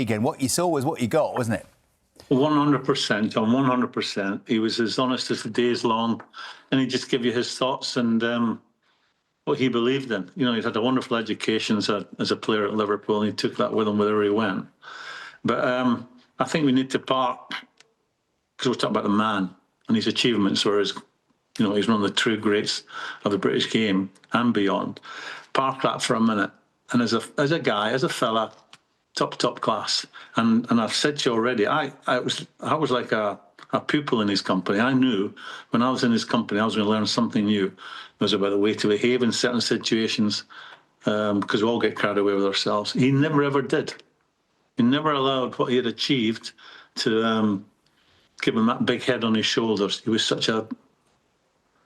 Again, what you saw was what you got, wasn't it? 100%, on 100%. He was as honest as the day is long, and he'd just give you his thoughts and what he believed in. You know, he's had a wonderful education as a player at Liverpool, and he took that with him wherever he went. But I think we need to part, because we're talking about the man and his achievements, whereas, you know, he's one of the true greats of the British game and beyond. Park that for a minute. And as a guy, as a fella, top class. And I've said to you already, I was like a pupil in his company. I knew when I was in his company, I was going to learn something new. It was about the way to behave in certain situations, because we all get carried away with ourselves. He never ever did. He never allowed what he had achieved to give him that big head on his shoulders. He was such a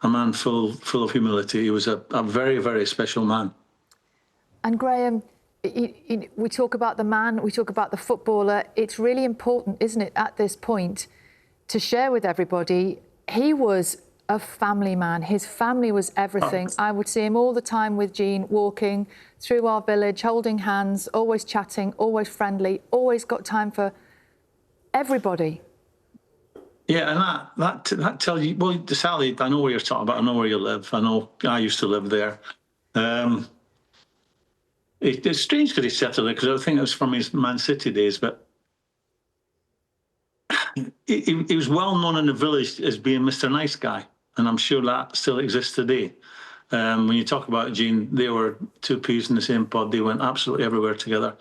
man full of humility. He was a very, very special man. And Graham, we talk about the man, we talk about the footballer. It's really important, isn't it, at this point, to share with everybody, he was a family man. His family was everything. I would see him all the time with Jean, walking through our village, holding hands, always chatting, always friendly, always got time for everybody. Yeah, and that tells you, well, Sally, I know where you're talking about, I know where you live, I know I used to live there. It's strange because he settled there, because I think it was from his Man City days, but he was well known in the village as being Mr. Nice Guy, and I'm sure that still exists today. When you talk about Jean, they were two peas in the same pod. They went absolutely everywhere together.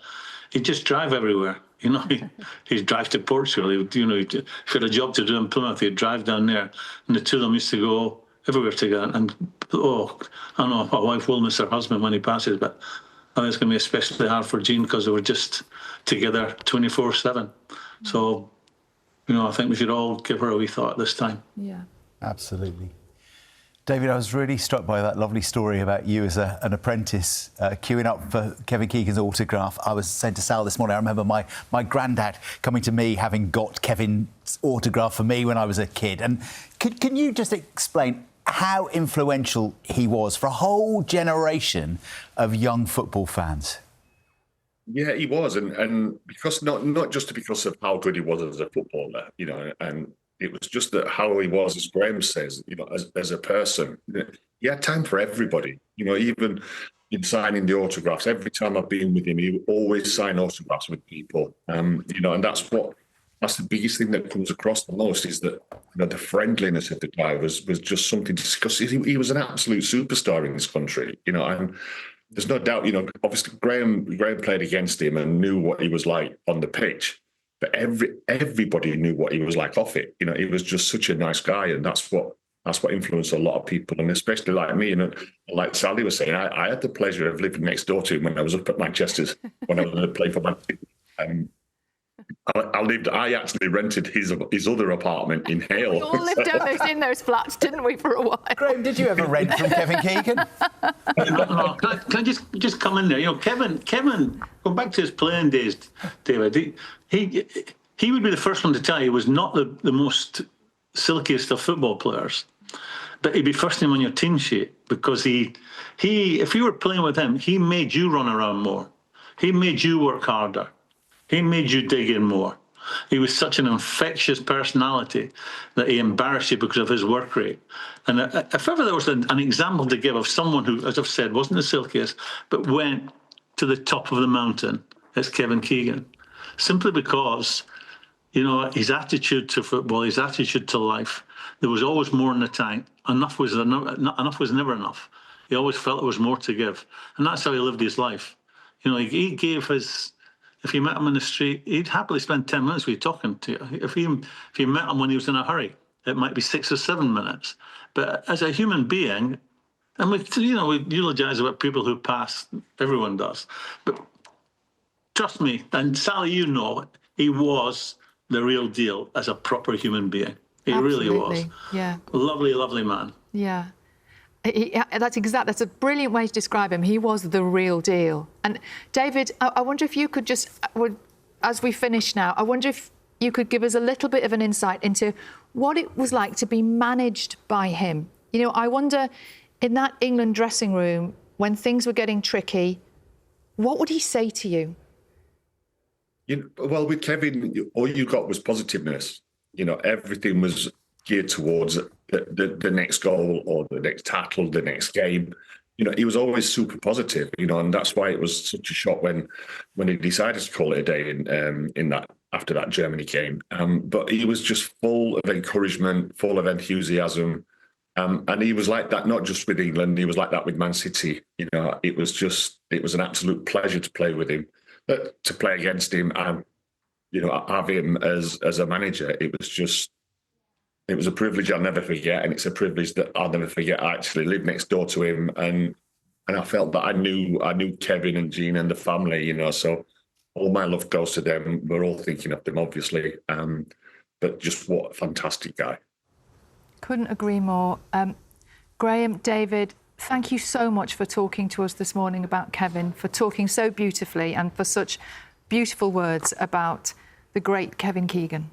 He'd just drive everywhere. You know, he'd drive to Portugal. He would, you know, if he had a job to do in Plymouth, he'd drive down there, and the two of them used to go everywhere together. And oh, I know my wife will miss her husband when he passes, but I think it's going to be especially hard for Jean because they were just together 24/7. So, you know, I think we should all give her a wee thought this time. Yeah, absolutely. David, I was really struck by that lovely story about you as an apprentice queuing up for Kevin Keegan's autograph. I was saying to Sal this morning, I remember my granddad coming to me having got Kevin's autograph for me when I was a kid. And can you just explain how influential he was for a whole generation of young football fans? Yeah, he was, and because not just because of how good he was as a footballer, you know, and it was just that how he was, as Graham says, you know, as a person. He had time for everybody, you know, even in signing the autographs. Every time I've been with him, he would always sign autographs with people, you know, and that's the biggest thing that comes across the most, is that, you know, the friendliness of the guy was just something to discuss. He was an absolute superstar in this country, you know, and there's no doubt, you know, obviously Graham played against him and knew what he was like on the pitch, but everybody knew what he was like off it. You know, he was just such a nice guy, and that's what influenced a lot of people, and especially like me. And like Sally was saying, I had the pleasure of living next door to him when I was up at Manchester's when I was playing for Man. I actually rented his other apartment in Hale. We all lived in those flats, didn't we, for a while? Graham, did you ever rent from Kevin Keegan? No, can I just come in there? You know, Kevin, going back to his playing days, David, he would be the first one to tell you he was not the most silkiest of football players, but he'd be first name on your team sheet, because he if you were playing with him, he made you run around more. He made you work harder. He made you dig in more. He was such an infectious personality that he embarrassed you because of his work rate. And if ever there was an example to give of someone who, as I've said, wasn't the silkiest, but went to the top of the mountain, it's Kevin Keegan. Simply because, you know, his attitude to football, his attitude to life, there was always more in the tank. Enough was never enough. He always felt there was more to give. And that's how he lived his life. You know, he gave his... If you met him in the street, he'd happily spend 10 minutes with you talking to you. If you met him when he was in a hurry, it might be 6 or 7 minutes. But as a human being, and we eulogise about people who pass, everyone does. But trust me, and Sally, you know, he was the real deal as a proper human being. He Absolutely. Really was. Yeah. Lovely, lovely man. Yeah. That's a brilliant way to describe him. He was the real deal. And David, I wonder if you could just, as we finish now, I wonder if you could give us a little bit of an insight into what it was like to be managed by him. You know, I wonder, in that England dressing room, when things were getting tricky, what would he say to you? Well, with Kevin, all you got was positiveness. Everything was geared towards the next goal or the next tackle, the next game. He was always super positive. And that's why it was such a shock when he decided to call it a day in that after that Germany game. But he was just full of encouragement, full of enthusiasm. And he was like that, not just with England, he was like that with Man City. It was an absolute pleasure to play with him, to play against him, and, have him as a manager. It was a privilege I'll never forget. And it's a privilege that I'll never forget. I actually lived next door to him, and I felt that I knew Kevin and Jean and the family, so all my love goes to them. We're all thinking of them, obviously. But just what a fantastic guy. Couldn't agree more. Graham, David, thank you so much for talking to us this morning about Kevin, for talking so beautifully and for such beautiful words about the great Kevin Keegan.